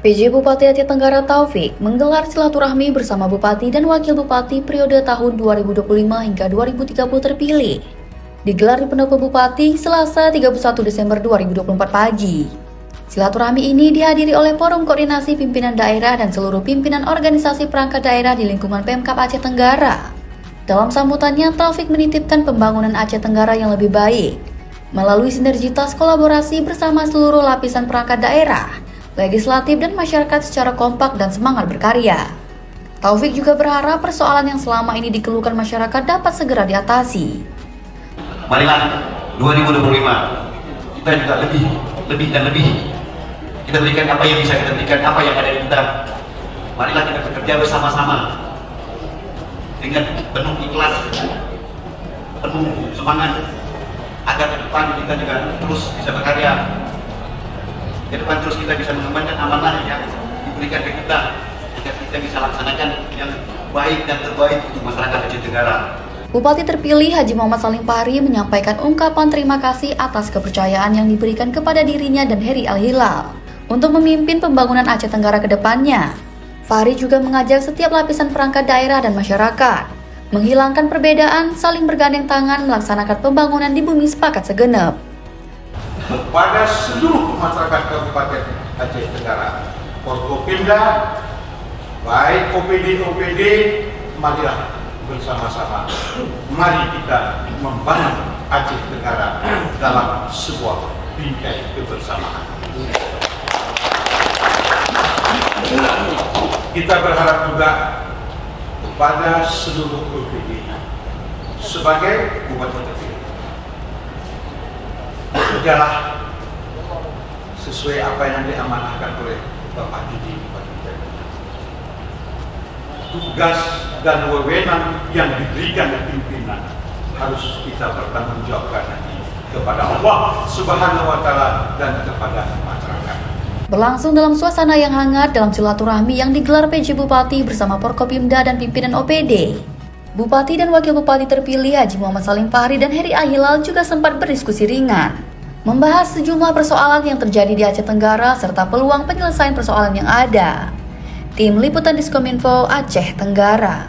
PJ Bupati Aceh Tenggara Taufik menggelar silaturahmi bersama Bupati dan Wakil Bupati periode tahun 2025 hingga 2030 terpilih. Digelar di Pendopo Bupati Selasa 31 Desember 2024 pagi. Silaturahmi ini dihadiri oleh Forum Koordinasi Pimpinan Daerah dan seluruh pimpinan organisasi perangkat daerah di lingkungan Pemkab Aceh Tenggara. Dalam sambutannya, Taufik menitipkan pembangunan Aceh Tenggara yang lebih baik melalui sinergitas kolaborasi bersama seluruh lapisan perangkat daerah, legislatif dan masyarakat secara kompak dan semangat berkarya. Taufik juga berharap persoalan yang selama ini dikeluhkan masyarakat dapat segera diatasi. Marilah 2025 kita juga lebih dan lebih. Kita berikan apa yang bisa kita berikan, apa yang ada di kita. Marilah kita bekerja bersama-sama dengan penuh ikhlas, penuh semangat, agar ke depan kita juga terus bisa berkarya. Ke depan terus kita bisa mengembangkan amanah yang diberikan ke kita, agar kita bisa laksanakan yang baik dan terbaik untuk masyarakat Aceh Tenggara. Bupati terpilih Haji Muhammad Salim Fahri menyampaikan ungkapan terima kasih atas kepercayaan yang diberikan kepada dirinya dan Heri Al-Hilal untuk memimpin pembangunan Aceh Tenggara ke depannya. Fahri juga mengajak setiap lapisan perangkat daerah dan masyarakat menghilangkan perbedaan, saling bergandeng tangan melaksanakan pembangunan di bumi sepakat segenap. Kepada seluruh masyarakat Kabupaten Aceh Tenggara, Forkopimda, baik OPD, marilah bersama-sama, mari kita membangun Aceh Tenggara dalam sebuah bingkai kebersamaan. Kita berharap juga kepada seluruh OPD sebagai bupati terpilih, bekerjalah sesuai apa yang diamanahkan oleh Bapak Didi Bupati Tenggara. Tugas dan wewenang yang diberikan pimpinan harus kita bertanggungjawabkan nanti kepada Allah Subhanahu wa Ta'ala dan kepada masyarakat. Berlangsung dalam suasana yang hangat dalam silaturahmi yang digelar PJ Bupati bersama Forkopimda dan pimpinan OPD. Bupati dan Wakil Bupati terpilih Haji Muhammad Salim Fahri dan Heri Al-Hilal juga sempat berdiskusi ringan, membahas sejumlah persoalan yang terjadi di Aceh Tenggara serta peluang penyelesaian persoalan yang ada. Tim Liputan Diskominfo Aceh Tenggara.